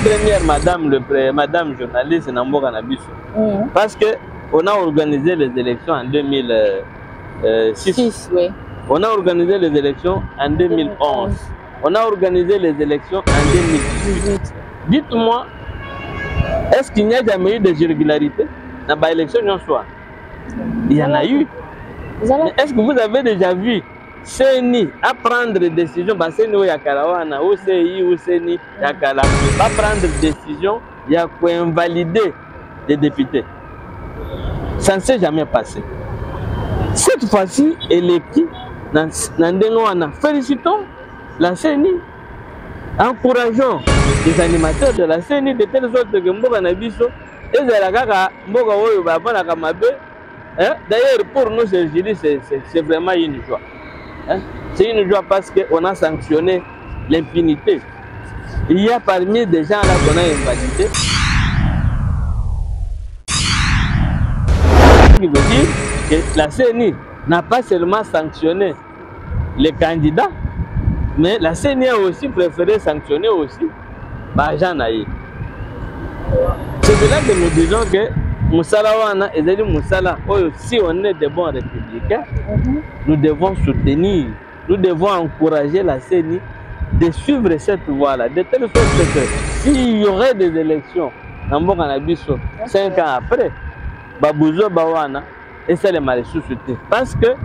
première madame journaliste Namboka Nabiso. Parce que on a organisé les élections en 2006. Oui. On a organisé les élections en 2011. On a organisé les élections en 2018. Dites-moi, est-ce qu'il n'y a jamais eu des irrégularités dans l'élection non soit? Il y en a eu. Mais est-ce que vous avez déjà vu CENI à prendre des décisions? CENI ou Yakalawana, ou CI ou CENI Yakala, pas prendre des décisions, il y a quoi invalider des députés. Ça ne s'est jamais passé. Cette fois-ci, elle est qui? Félicitons la CENI. Encourageons les animateurs de la CENI de telle sorte que Mboka Nabiso et Zelagaka Mboka Oyo Babana Kamabe. D'ailleurs, pour nous, c'est vraiment une joie. C'est une joie parce qu'on a sanctionné l'impunité. Il y a parmi des gens là qu'on a invalidé. Ce qui veut dire que la CENI n'a pas seulement sanctionné les candidats, mais la CENI a aussi préféré sanctionner aussi Jean Naï. C'est de là que nous disons que Moussala et Moussala, si on est de bons républicains, nous devons soutenir, nous devons encourager la CENI de suivre cette voie-là, de telle sorte que s'il y aurait des élections dans Mboka Nabiso 5 ans après, Babouzo Bawana et ça les maréchaux soutiennent. Parce que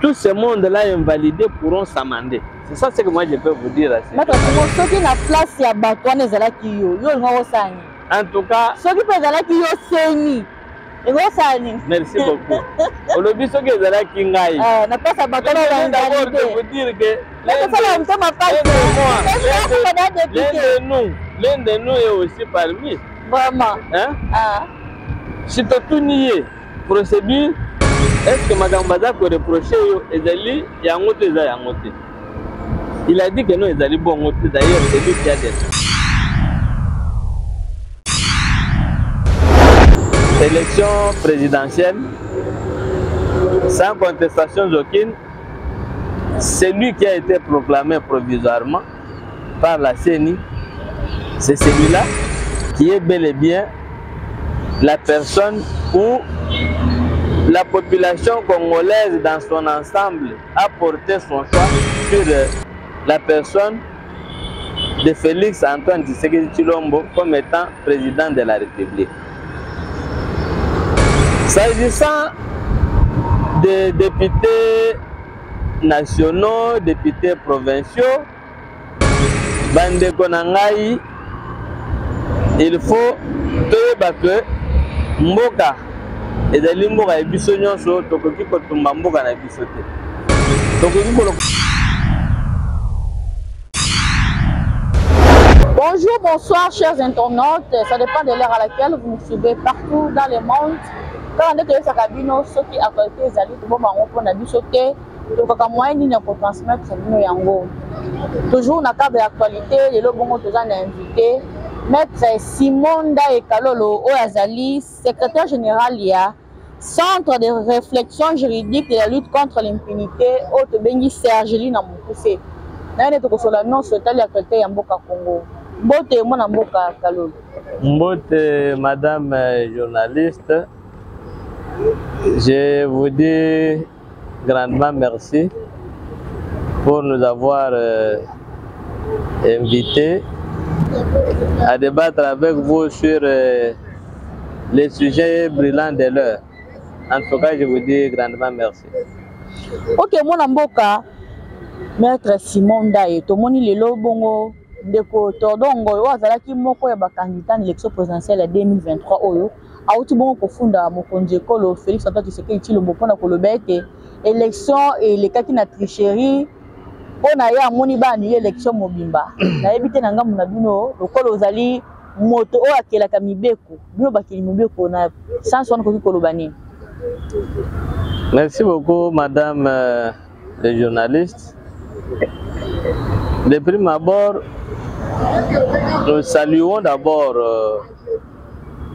tout ce monde-là invalidé pourront s'amender. C'est ça ce que moi je peux vous dire. En tout cas, merci beaucoup. On a vu ce que vous avez dit. D'abord, de vous dire que l'un de nous est aussi parmi. Vraiment. Si tu as tout nié, procédure, est-ce que Mme Baza peut reprocher Ezali Yangote Yangote? Il a dit que non, Ezali Bongote, d'ailleurs, c'est lui qui a dit. Élection présidentielle, sans contestation aucune, celui qui a été proclamé provisoirement par la CENI, c'est celui-là qui est bel et bien la personne où la population congolaise dans son ensemble a porté son choix sur la personne de Félix Antoine Tshisekedi Tshilombo comme étant président de la République. S'agissant des députés nationaux, députés provinciaux, Bande Konangai, il faut que Mboka et des Mboka et Bissonyon sont Tokoki Kotumba Mboka na Bissoté. Bonjour, bonsoir chers internautes, ça dépend de l'heure à laquelle vous nous suivez partout dans le monde. Quand on est dans sa cabine, ceux qui ont été allés pour la Bissoté, donc on moyen pour transmettre Yango. Toujours dans le cadre de l'actualité, les lobes ont toujours invité. Maître Simon Ndaye Kalolo Oyazali, secrétaire général IA, Centre de réflexion juridique de la lutte contre l'impunité, au Bengi Sergeline Namoukoussé. Naye to kosola non sotali l'actualité ya mboka Congo. Mbote mona mboka Kalolo. Mbote madame journaliste, je vous dis grandement merci pour nous avoir invités à débattre avec vous sur les sujets brûlants de l'heure. En tout cas, je vous dis grandement merci. Ok, mon amboka, Maître Simon Ndaye, to moni lelo bongo ndeko tordongo yo azalaki moko ya bakandidat na l'élection présidentielle 2023 oyo auti bongo kofunda mokonzi ekolo Félix Antoine Tshisekedi Tshilombo mpona koloba ete élection elekaki na tricherie mpona ye amoni baannule élection mobimba nayebi te na ngambo na bino lokolo ozali moto oyo akelaka mibeko bino bakeli mibeko na sansi wana koki koloba nini? Merci beaucoup madame le journaliste. De prime abord, nous saluons d'abord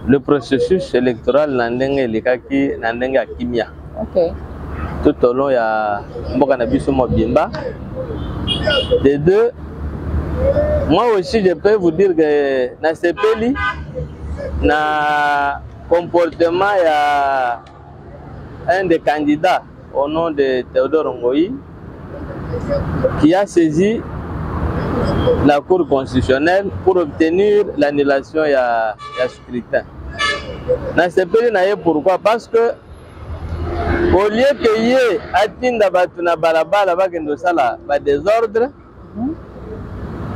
le processus électoral Nandenge Likaki Nandenge Akimia. Okay. Tout au long, il y a Mboka Nabiso Mobimba. De deux, Moi aussi, je peux vous dire que dans ce pays, na comportement, il y a un des candidats au nom de Théodore Ngoï qui a saisi la Cour constitutionnelle pour obtenir l'annulation il y a scrutin. Dans ce pays, pourquoi? Parce que au lieu que y ait atinda batuna balabala bakendosala ba désordre,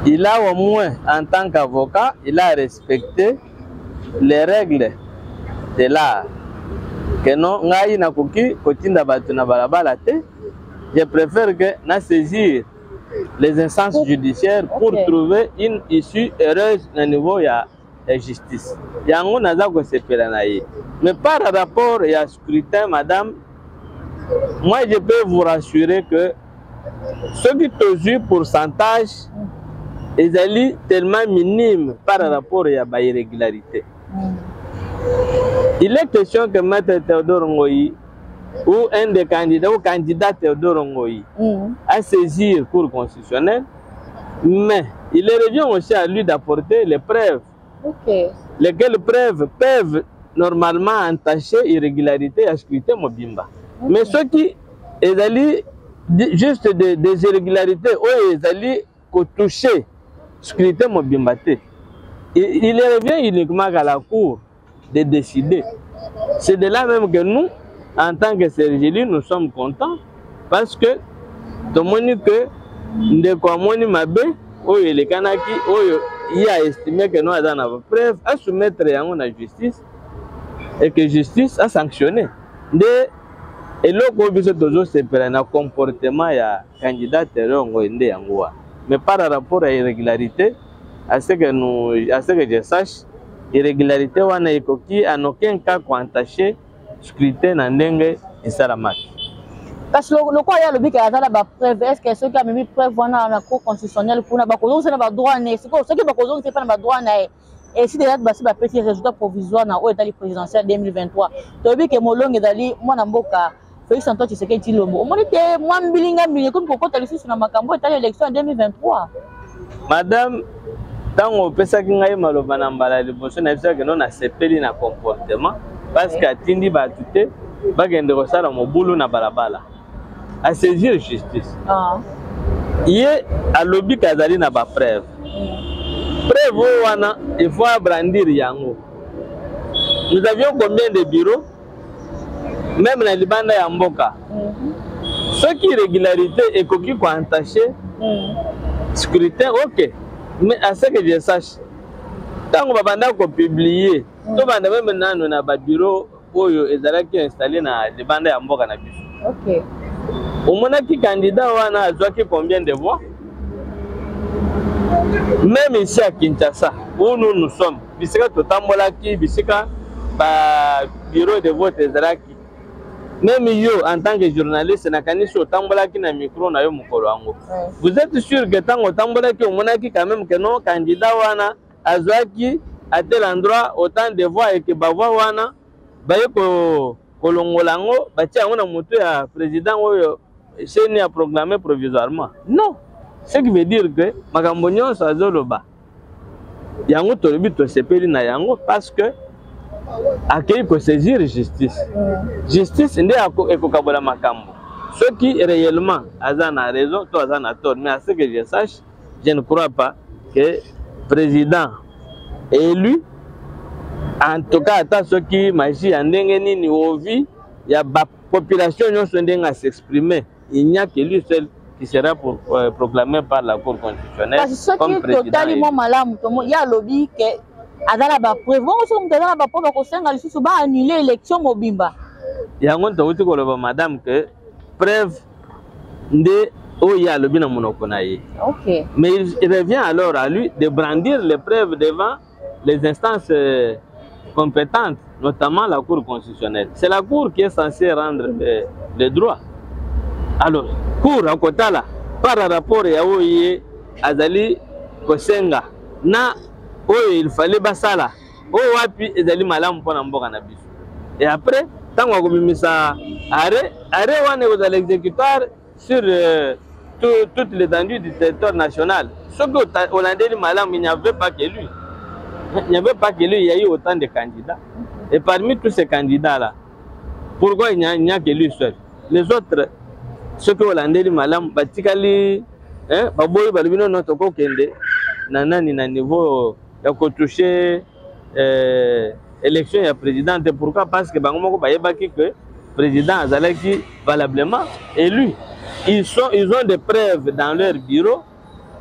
il a au moins en tant qu'avocat, il a respecté les règles de l'art. Que non, ngai na koki kotinda batuna balabala te. Je préfère que na saisir les instances judiciaires pour trouver une issue heureuse au niveau de la justice. Yango naza ko sepela na ye. Mais par rapport à scrutin, madame, moi je peux vous rassurer que ce qui est au pourcentage est tellement minime par rapport à la irrégularité. Il est question que Maître Théodore Ngoï ou un des candidats ou candidat Théodore Ngoï a saisi le Cour constitutionnelle, mais il revient aussi à lui d'apporter les preuves. Lesquelles preuves peuvent normalement entacher irrégularité à scrutin Mobimba. Mais ce qui est juste des irrégularités ou est toucher scrutin Mobimba, il revient uniquement à la Cour de décider. C'est de là même que nous, en tant que Sergeli, nous sommes contents parce que tout le monde que Ndekwamoni Mabe, le Kanaki, il a estimé que nous avons preuve à soumettre la justice et que la justice a sanctionné. Et là, toujours c'est un comportement il y a candidat terror mais par rapport à l'irrégularité, à ce que je sache, irrégularité wana ekoki en aucun cas entaché scrutin na ndenge esalamaki. Parce que le quoi ya lobi ka la preuve, est-ce que ceux qui a mis preuve wana na cour constitutionnelle pour na ba kozonga c'est na ba droit né, c'est quoi ceux qui ba kozonga c'est pas na ba droit na et si déjà basi ba petit résultat provisoire na o état présidentiel 2023 to bi ke molonge dali mwana mboka Félix Antoine Tshisekedi Tshilombo omoni te mwa mbilinga mbili comme kokota lisusu na makambo état élection en 2023. Madame, tango opesaki ngai maloba na mbala liboso na biso ke non asepeli na comportement parce que atindi bato te bagende kosala mobulu na balabala asaisir justice. Ye alobi kazali na ba preuve. Preuve wana il faut abrandir yango. Nous avions combien de bureaux même na libanda ya mboka. Ce qui irrégularité ekoki ko entacher scrutin, ok. Mais à ce que je sache, tant qu'on va publier, tout le monde même nano na ba bureau oyo ezalaki installé na libanda ya mboka na biso. Ok. Au moins qui candidat wana azwaki combien de voix? Même ici à Kinshasa, où nous sommes, bisika totambolaki, bisika ba bureau de vote ezalaki. Même yo en tant que journaliste na kanisi otambolaki na micro na yo mukolo wango. Vous êtes sûr que tant otambolaki omonaki quand même que non candidat wana azwaki à tel endroit autant de voix et que ba voix wana baye ko kolongolango batia ngona mutu ya président oyo cheni a programmé provisoirement. Non. Ce qui veut dire que makambo nyonso azoloba yango tolobi to sepeli na yango parce que accueillir pour saisir justice. Justice n'est pas ekokabola makambo. Ce qui réellement a raison, toi a tort. Mais à ce que je sache, je ne crois pas que le président élu, en tout cas, à ce qui magie en dengeni ni ovi, il y a la population qui va s'exprimer. Il n'y a que lui seul qui sera proclamé par la Cour constitutionnelle. Parce que ce qui est totalement malade, il y a le lobby que adala ba preuve on adala ba preuve ko senga lisusu ba annuler élection mobimba yango ntauti ko loba madame que preuve nde oya lobi na monoko na ye. OK, mais il revient alors à lui de brandir les preuves devant les instances compétentes, notamment la Cour constitutionnelle. C'est la Cour qui est censée rendre les droits. Alors Cour à kotala par rapport ya oye azali ko senga na oh, il fallait basala. Oh, wapi ezali malamu pona mboka na biso. Et après, tant qu'on a mis ça arrêt wane aux l'exécutoire sur toute l'étendue du territoire national. Ce que Hollandais Malam, il n'y avait pas que lui. Il n'y avait pas que lui, il y a eu autant de candidats. Et parmi tous ces candidats-là, pourquoi il n'y a que lui seul? Les autres, ceux que Hollandais Malam, Batikali, Baboy Balbino, notre Kokende, Nanani, na niveau, il y a touché élection et présidente. Pourquoi? Parce que Bangomoko Bayebaki que le président Azalaki valablement élu. Ils ont des preuves dans leur bureau.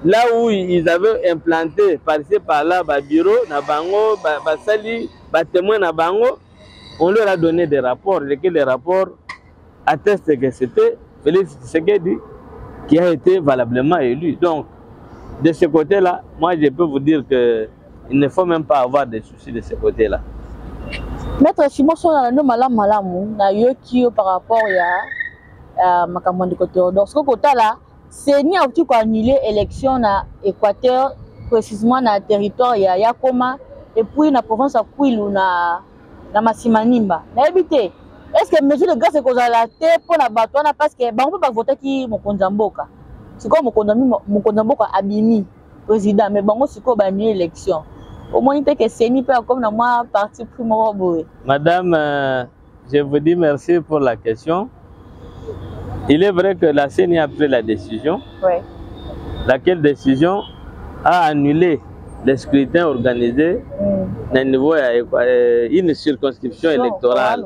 Là où ils avaient implanté par-ci par-là, bureau, Nabango, Basali, témoin Nabango, on leur a donné des rapports, lesquels les rapports attestent que c'était Félix Tshisekedi qui a été valablement élu. Donc, de ce côté-là, moi je peux vous dire qu'il ne faut même pas avoir de soucis de ce côté-là. Maître Chimoso, malamu na yoki par rapport à makamandi côté donc ce côté là c'est ni auti ko annuler élection na Équateur précisément na territoire ya Yakoma et puis na province à Kwilu na Masimanimba na habité est-ce que mesure de grâce que vous allez pour na batona parce que ba on peut pas voter qui mokonza mboka c'est comme mokonza mboka abimi président mais bango siko ba annuler élection. Au moins, que c'est ni pas comme moi parti primordial. Madame, je vous dis merci pour la question. Il est vrai que la CENI a pris la décision, laquelle décision a annulé les scrutins organisés au niveau d'une circonscription électorale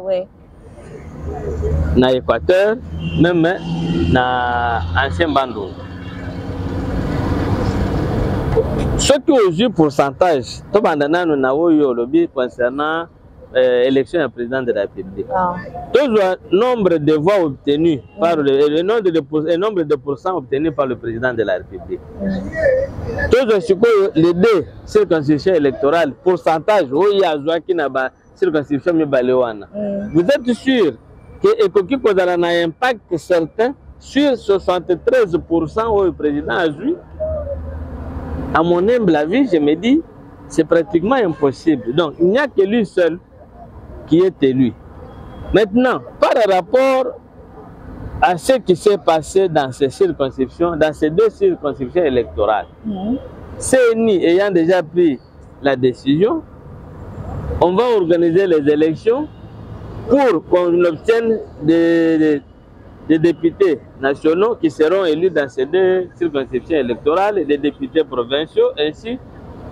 dans l'Équateur, même dans l'ancien Bandou. Ce qui est au pourcentage, tout le monde concernant l'élection du président de la République. Tout le nombre de voix obtenues par le nombre de pourcents obtenus par le président de la République. Tout les deux circonscriptions électorales, pourcentage, il y a une circonscription. Vous êtes sûr que Ekoki Kozala a un impact certain sur 73% où le président a joué? À mon humble avis, je me dis, c'est pratiquement impossible. Donc, il n'y a que lui seul qui est élu. Maintenant, par rapport à ce qui s'est passé dans ces circonscriptions, dans ces deux circonscriptions électorales, CENI ayant déjà pris la décision, on va organiser les élections pour qu'on obtienne des députés nationaux qui seront élus dans ces deux circonscriptions électorales et des députés provinciaux ainsi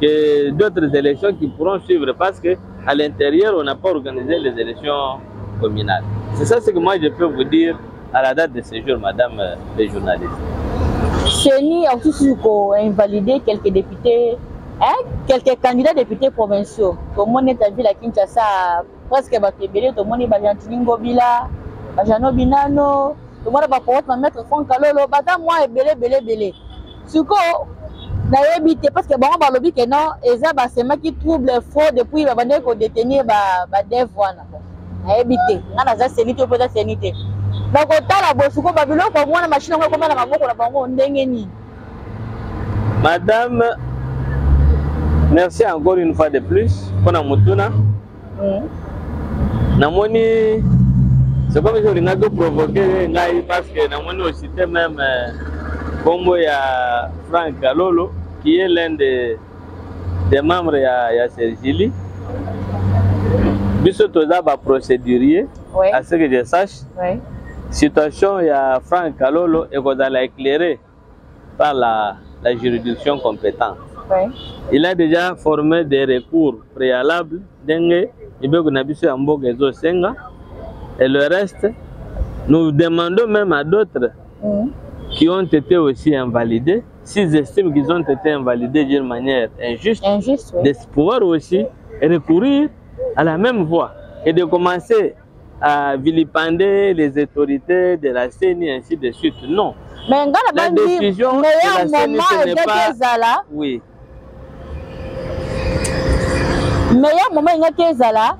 que d'autres élections qui pourront suivre parce qu'à l'intérieur, on n'a pas organisé les élections communales. C'est ça ce que moi je peux vous dire à la date de ce jour, madame les journalistes. CENI a aussi invalidé quelques députés, quelques candidats députés provinciaux. Tout le monde est à ville à Kinshasa, presque Bakébélé, tout le monde est à Jantiningo Bila. Bajano Binano, le monde va pouvoir mettre Franck Kalolo, bata moi et belé. Suko, n'a évité parce que bon, on va le dire que non, et ça, c'est moi qui trouble faux depuis la bande qu'on détenir, dev one. N'a évité, on a ça, c'est nité, peut être c'est nité. Donc, au temps là, Suko, Babylon, comme moi, la machine, on va commander la banque, la banque, on dégaine. Madame, merci encore une fois de plus pour la Mutuna. Namoni. C'est comme si on a provoqué parce que nous aussi même comme il y a Franck Kalolo qui est l'un des membres de Sergili. Biso toza ba procédurier à ce que je sache. Situation il y a Franck Kalolo et qu'on a éclairé par la juridiction compétente. Il a déjà formé des recours préalables dengue ibe kuna biso ya mboka ezo senga. Et le reste, nous demandons même à d'autres qui ont été aussi invalidés, s'ils estiment qu'ils ont été invalidés d'une manière injuste, de pouvoir aussi recourir à la même voie et de commencer à vilipender les autorités de la CENI ainsi de suite. Non. Mais la décision de la CENI, ce n'est pas... Oui. Meilleur moment, il y a là.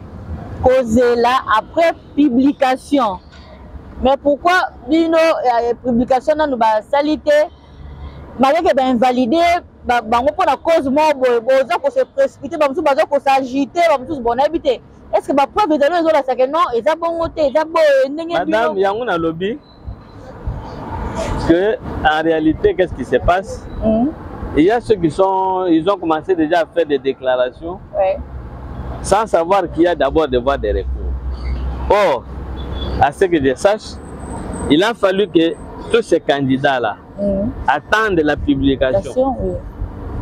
Causé là après publication. Mais pourquoi bino publication dans nos salité malgré que invalidé bango pour la cause moi boza ko se précipiter bamusu baza ko s'agiter bamusu bon habiter. Est-ce que ba preuve de les autres ça que non et ça bon côté ça bon ndenge madame yango na lobby que en réalité, qu'est-ce qui se passe? Il y a ceux ils ont commencé déjà à faire des déclarations sans savoir qu'il y a d'abord des voies de recours. Or, à ce que je sache, il a fallu que tous ces candidats-là attendent la publication.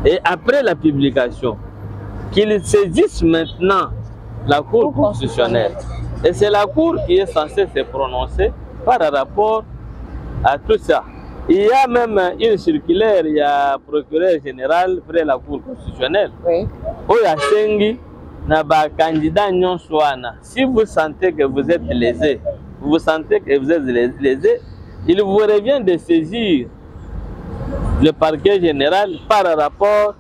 Et après la publication, qu'ils saisissent maintenant la Cour constitutionnelle. Et c'est la Cour qui est censée se prononcer par rapport à tout ça. Il y a même une circulaire, il y a un procureur général près de la Cour constitutionnelle. Où il y a Sengi, candidat Nyonsouana. Si vous sentez que vous êtes lésé, vous sentez que vous êtes lésé, il vous revient de saisir le parquet général par rapport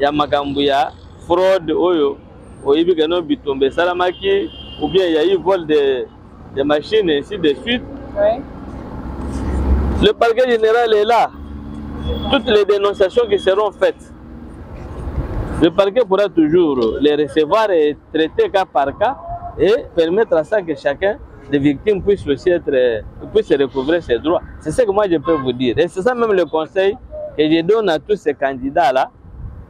à Magambouya, fraude, Oyo, Oibigano Bitombe Salamaki, ou bien il y a eu vol de machines et ainsi de suite. Le parquet général est là. Toutes les dénonciations qui seront faites, le parquet pourra toujours les recevoir et traiter cas par cas et permettre à ça que chacun des victimes puisse aussi puisse recouvrer ses droits. C'est ce que moi je peux vous dire. Et c'est ça même le conseil que je donne à tous ces candidats-là,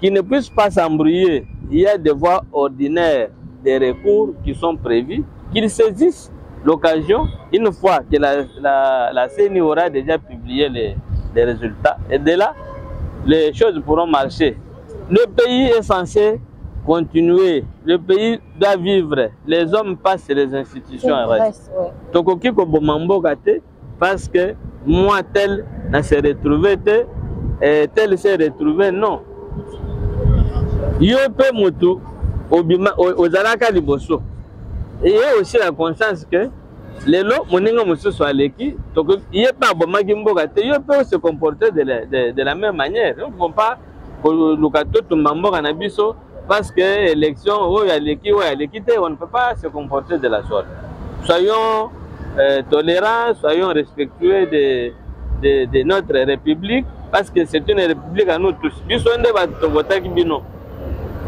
qui ne puissent pas s'embrouiller. Il y a des voies ordinaires, des recours qui sont prévus, qu'ils saisissent l'occasion, une fois que la CENI aura déjà publié les résultats. Et de là, les choses pourront marcher. Le pays est censé continuer. Le pays doit vivre. Les hommes passent et les institutions restent. Tokoki Kobomambo Gate, parce que moi, tel n'a se retrouvé, tel s'est retrouvé, non. Yope Moutou, aux Alaka Liboso. Et il y a aussi la conscience que les lots, mon ingénieur soit l'équipe, donc il n'y a pas de magimbo gâté, il peut se comporter de la même manière. On ne peut pas le gâteau tout mambo canabiso parce que l'élection, on ne peut pas se comporter de la sorte. Soyons tolérants, soyons respectueux de notre République parce que c'est une République à nous tous.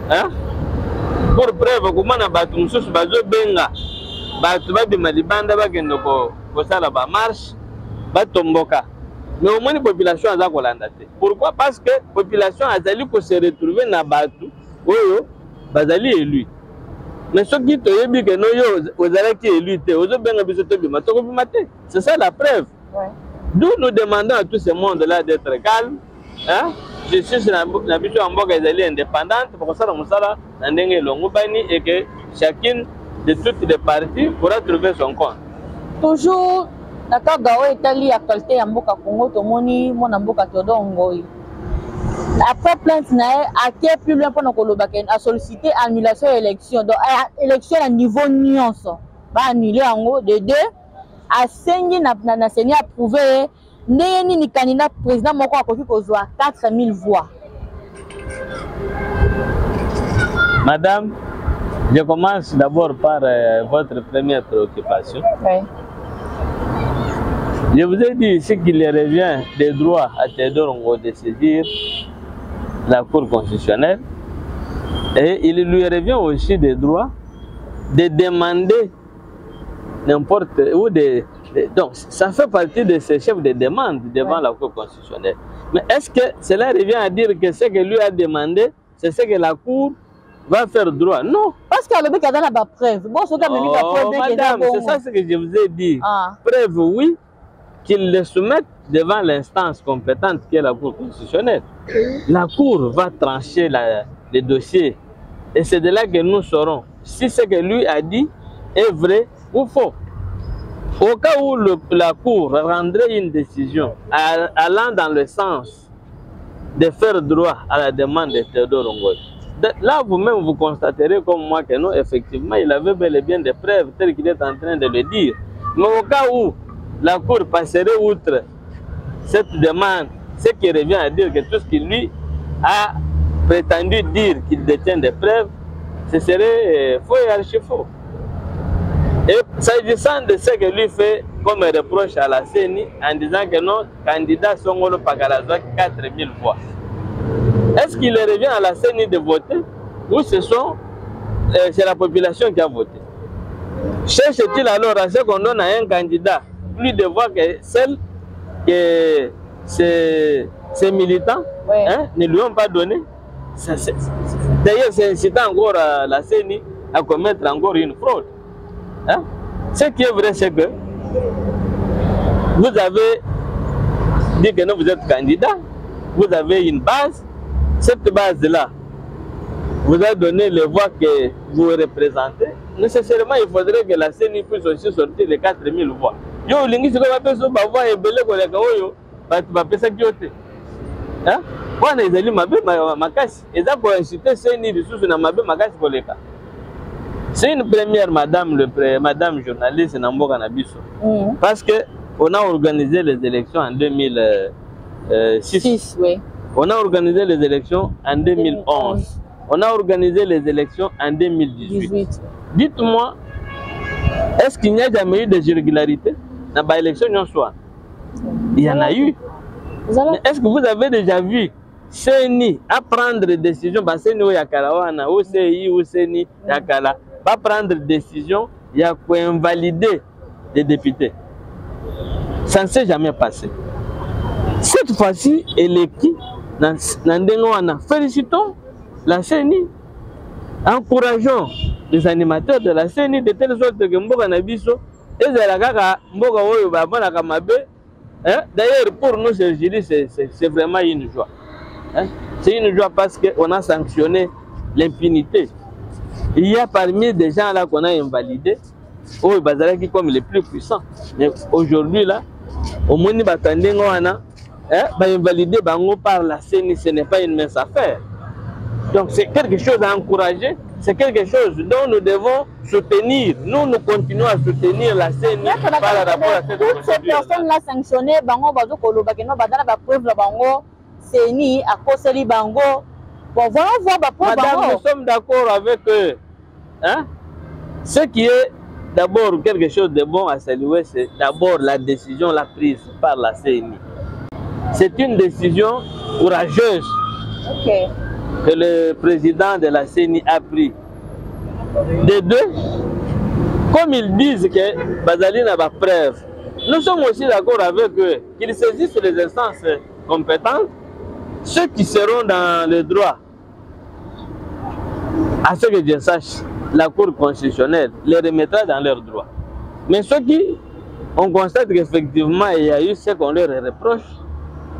Hein? Pour preuve, comment on a battu nous tous, bazo benga, battu babi malibanda bagendo ko sala ba marche, batomboka. Mais au moins la population a zakolandate. Pourquoi? Parce que la population a zali pour se retrouver na battu, oyo bazali élu. Mais ceux qui te yebi que no yo ozala qui élu te, ozo benga biso to bima to ko bimate. C'est ça la preuve. D'où nous demandons à tout ce monde-là d'être calme, hein? Je suis l'habitude en mboka indépendante pour ça et que chacune de toutes les parties pourra trouver son compte. Toujours, d'accord, Gao Italie a qualité en mboka Congo, Tomoni, mon mboka Théodore Ngoï. Après plainte, à quel plus loin pour nous a sollicité annulation élection. Donc, élection à niveau nuance, va annuler en haut de deux. A saigné n'a approuvé. Ni candidat président moko akoki kozwa 4000 voix. Madame, je commence d'abord par votre première préoccupation. Je vous ai dit ici qu'il revient des droits à Théodore Ngo de saisir la Cour constitutionnelle et il lui revient aussi des droits de demander n'importe où donc, ça fait partie de ces chefs de demande devant la Cour constitutionnelle. Mais est-ce que cela revient à dire que ce que lui a demandé, c'est ce que la Cour va faire droit? Non. Parce qu'il y a le dans la preuve. Madame, c'est ça ce que je vous ai dit. Preuve, oui, qu'il le soumette devant l'instance compétente qui est la Cour constitutionnelle. La Cour va trancher les dossiers. Et c'est de là que nous saurons si ce que lui a dit est vrai ou faux. Au cas où la Cour rendrait une décision allant dans le sens de faire droit à la demande de Théodore Ngoï, là vous-même vous constaterez comme moi que non, effectivement, il avait bel et bien des preuves telles qu'il est en train de le dire. Mais au cas où la Cour passerait outre cette demande, ce qui revient à dire que tout ce qu'il lui a prétendu dire qu'il détient des preuves, ce serait faux et archi-faux. Et s'agissant de ce que lui fait comme reproche à la CENI en disant que nos candidats sont au Pagalazoak 4000 voix. Est-ce qu'il revient à la CENI de voter ou c'est la population qui a voté? Cherche-t-il alors à ce qu'on donne à un candidat plus de voix que celle ces militants hein, ne lui ont pas donné. D'ailleurs, c'est incitant encore à la CENI à commettre encore une fraude. Hein? Ce qui est vrai, c'est que vous avez dit que non, vous êtes candidat, vous avez une base. Cette base-là vous a donné les voix que vous représentez. Nécessairement, il faudrait que la CENI puisse aussi sortir les 4000 voix. Yo, lingi siko ba peso ba voix ebele ko leka oyo, ba pesa kyote. Hein? Wana ezali mabe makasi. Eza ko inciter CENI lisusu na mabe makasi ko leka. C'est une première, madame journaliste Namboka Nabiso. Parce que on a organisé les élections en 2006. Oui. On a organisé les élections en 2011. On a organisé les élections en 2018. Dites-moi, est-ce qu'il n'y a jamais eu des irrégularités dans l'élection? Il y en a eu. Mais est-ce que vous avez déjà vu CENI à prendre des décisions? CENI ou Yakala, ou CI ou CENI Yakala, pas prendre des décisions, il y a quoi invalider des députés. Ça ne s'est jamais passé. Cette fois-ci, elle est qui? Félicitons la CENI. Encourageons les animateurs de la CENI de telle sorte que Mboka Nabiso et Mboka Oyo Babana Kamabe. D'ailleurs, pour nous, c'est vraiment une joie. C'est une joie parce qu'on a sanctionné l'impunité. Il y a parmi des gens là qu'on a invalidés, oh, Bazalaki comme les plus puissants. Mais aujourd'hui là, au moins Batandengo wana, invalidé bango par la CENI, ce n'est pas une mince affaire. Donc c'est quelque chose à encourager, c'est quelque chose dont nous devons soutenir. Nous continuons à soutenir la CENI par rapport à cette toutes ces personnes là sanctionnées, bango bazo koloba que non badana ba preuve la bango CENI à cause bango. Bon, voilà, madame, nous sommes d'accord avec eux. Hein? Ce qui est d'abord quelque chose de bon à saluer, c'est d'abord la décision prise par la CENI. C'est une décision courageuse que le président de la CENI a pris. De deux, comme ils disent que Bazali n'a pas preuve, nous sommes aussi d'accord avec eux qu'ils saisissent les instances compétentes, ceux qui seront dans le droit. À ce que je sache, la Cour constitutionnelle les remettra dans leurs droits. Mais ceux qui, on constate qu'effectivement il y a eu ce qu'on leur reproche,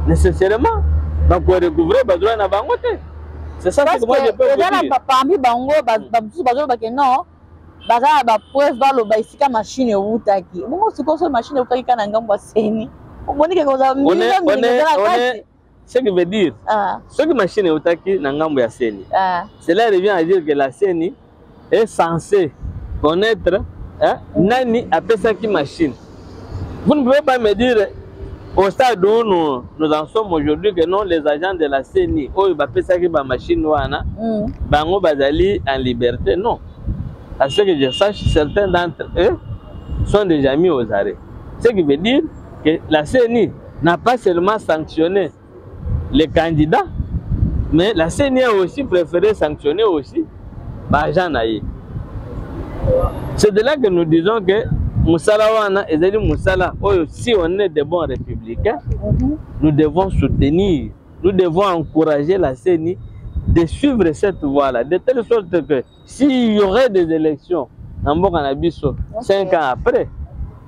nécessairement, donc pour recouvrir les droits na bangote. C'est ça que moi je peux vous dire. Parmi bango, non, baza ba preuve ba lo ba isika machine utaki. Bongo siko so machine utaki kana ngambo CENI. On est ce qui veut dire, ce que machine utaki na ngambo ya CENI. Cela revient à dire que la CENI est censée connaître nani appelle ça qui machine. Vous ne pouvez pas me dire au stade où nous en sommes aujourd'hui que non, les agents de la CENI, oh, ils appellent ça qui machine wana, bango bazali en liberté. Non. À ce que je sache, certains d'entre eux sont déjà mis aux arrêts. Ce qui veut dire que la CENI n'a pas seulement sanctionné les candidats, mais la CENI a aussi préféré sanctionner aussi Bajan Naï. C'est de là que nous disons que Moussala Wana et Zeli Moussala, si on est des bons républicains, nous devons soutenir, nous devons encourager la CENI de suivre cette voie-là, de telle sorte que s'il y aurait des élections en Bokanabiso 5 ans après,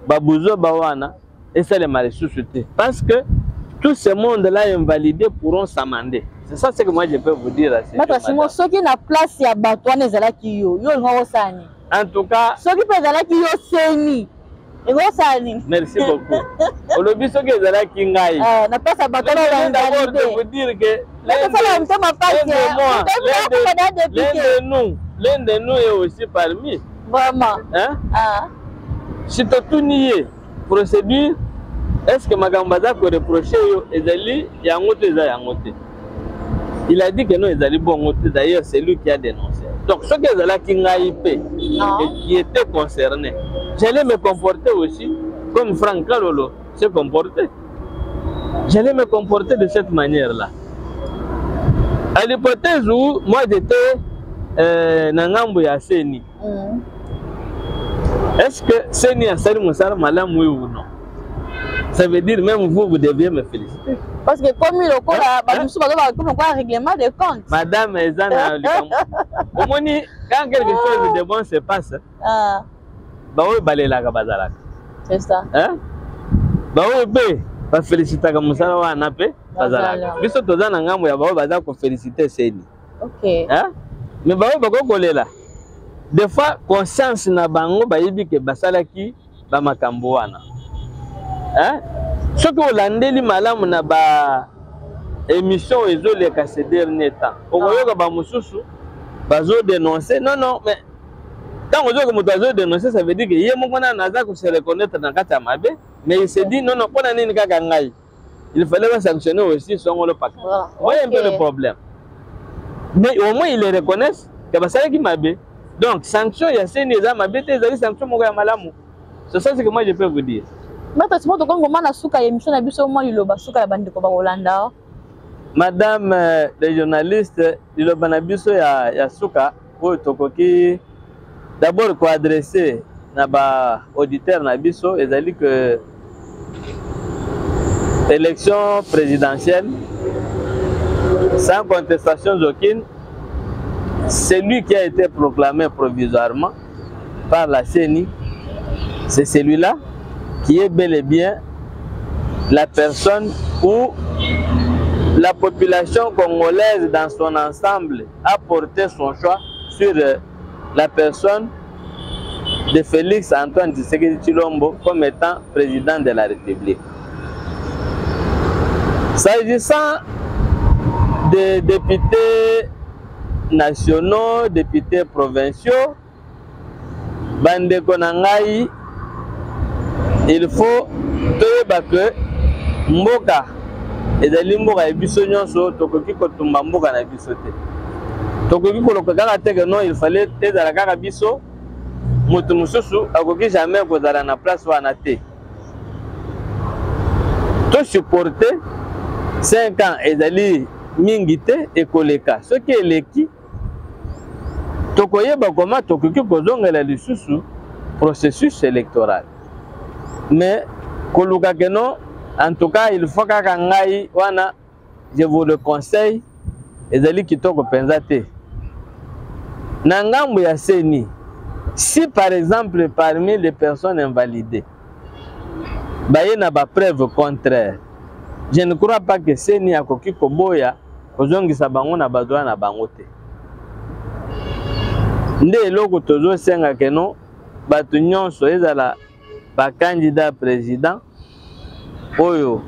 Babouzo Bawana et ça les maréchaux soutenir. Parce que tout ce monde-là invalidé pourront s'amender. C'est ça ce que moi je peux vous dire. Maître Simon, ceux qui n'ont place, il y a Batouane et Zalaki Yo. En tout cas, ceux qui peuvent Zalaki Yo, CENI. Merci beaucoup. Au lobby, ceux qui sont là, qui ngaï. N'a pas sa Batouane. D'abord, de vous dire que l'un de nous est aussi parmi. Vraiment. Si tu as tout nié, procédure, est-ce que Magambaza peut reprocher Ezali Yangote Zayangote? Il a dit que non, Ezali Bongote, d'ailleurs, c'est lui qui a dénoncé. Donc, ceux qui sont là qui ngaïpé et qui étaient concernés, j'allais me comporter aussi comme Franck Kalolo s'est comporté. J'allais me comporter de cette manière-là. À l'hypothèse où moi j'étais Nangambo ya CENI, est-ce que CENI a sali Moussala Malam oui ou non? Ça veut dire même vous, vous deviez me féliciter. Parce que comme il a un règlement de compte. Madame Ezana, quand quelque chose de bon se passe, c'est ça. Ba féliciter comme ça wa nape bazala. Biso toza na ngambo ya ba baza ko féliciter Seni. OK. Hein? Mais ba ko kolela. Des fois conscience na bango ba yibi ke basalaki ba makambo wana. Hein? Ce que olandeli malamu na ba émission ezoleka ces derniers temps. Okoyoka ba mususu bazo dénoncer. Non, mais quand on dit que moto dénoncer, ça veut dire que yé moko na naza ko se reconnaître dans kata mabe. Mais il s'est dit non, il fallait sanctionner aussi son le paquet. Voilà un peu le problème. Mais au moins, ils le reconnaissent que ça qui m'a bien. Donc, sanction, il y a ces sanctions, c'est ça que moi je peux vous dire. Madame les journalistes, il y a Souka, d'abord, pour adresser naba auditeur na biso ezali que élection présidentielle sans contestation aucune, celui qui a été proclamé provisoirement par la CENI, c'est celui-là qui est bel et bien la personne où la population congolaise dans son ensemble a porté son choix sur la personne de Félix Antoine Tshisekedi Tshilombo comme étant président de la République. S'agissant des députés nationaux, députés provinciaux, Bande Konangai, il faut que Mboka et des Limboka et Bissonyon so tokoki kotumba Mboka na bisote. Tokoki kolokaka te que non, il fallait aider la Karabiso. Moto mususu akoki jamais kozala na place wana te. To supporter 5 ans ezali mingi te ekoleka. Ce qui est leki tokoyeba comment tokoki kozongela lisusu processus électoral. Mais koluka que non, en tout cas il faut kaka ngai wana je vous le conseille ezali kitoko penza te. Na ngambo ya CENI, si par exemple parmi les personnes invalidées, il y a des preuves contraires, je ne crois pas que CENI a koki koboya kozongisa bango na badwa na bango te. Nde eloko tozo senga ke non batu nyonso ezala ba candidat président oyo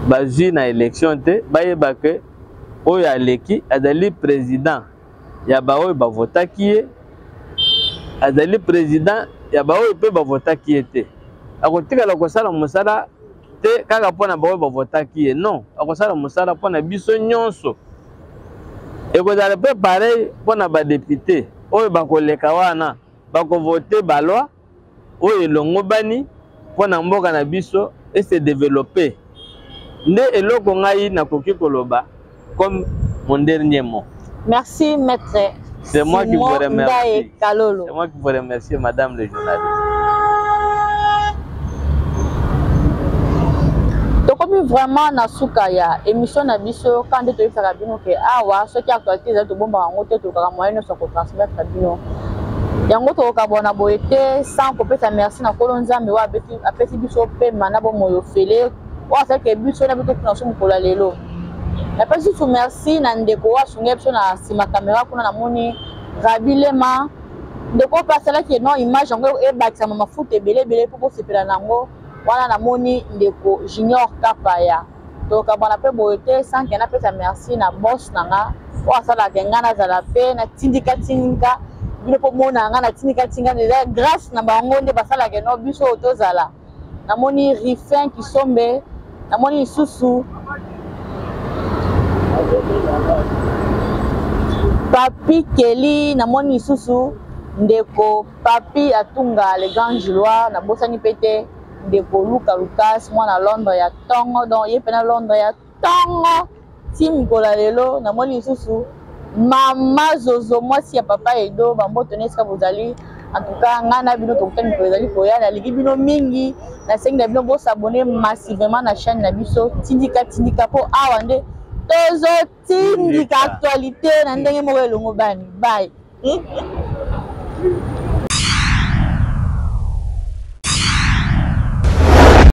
bazwi na élection te bayeba ke oyo aleki azali président ya ba oyo bavotaki ye azali président ya ba oyo pe bavotaki ye te akotikala kosala mosala te kaka mpona ba oyo bavotaki ye non akosala mosala mpona biso nyonso ekozala pe pareil mpona badepute oyo bakoleka wana bakovote baloi oyo elongo bani mpona mboka na biso ese développer nde eloko ngai nakoki koloba comme mon dernier mot. Merci maître. C'est moi qui vous remercie. C'est moi qui vous remercie, madame le journaliste. Donc comme vraiment na suka ya émission na biso quand tu fais bino ke awa ce qui actualité za to bomba ngote to ka moyen so ko transmettre bino. Yango to ka bona boyete sans ko pesa merci na kolonzambe wa apesi biso pe mana bo moyo fele wa sa ke biso na biso kuna so mukola lelo. Na pesi tu merci na ndeko wa sunge biso na sima caméra kuna na moni Rabilema ndeko pasala ki non image ngo e bakisa mama foot ebele pour sepela nango wana na moni ndeko Junior Kapaya to ka bona pe boyete sans que na pesa merci na boss nanga wa sala ke ngana za la pe na tindika bino po mona ngana tindika déjà grâce na bango nde basala ke no biso tozala na moni Rifin qui sombe na moni susu Papi Kelly na moni susu ndeko Papi Atunga le grand Gilois na bosani pete ndeko Lucas mwana Londres ya tongo donc ye pena Londres ya tongo tim kola lelo na moni susu mama Zozo mwasi ya papa Edo bamboto neska bozali En tout cas, ngana bino tokutani kozali koya na ligi bino mingi na sengi na bino bo s'abonner massivement na chaîne na biso tindika po awa nde tozo tindika actualité na ndenge moko elongo bani bye.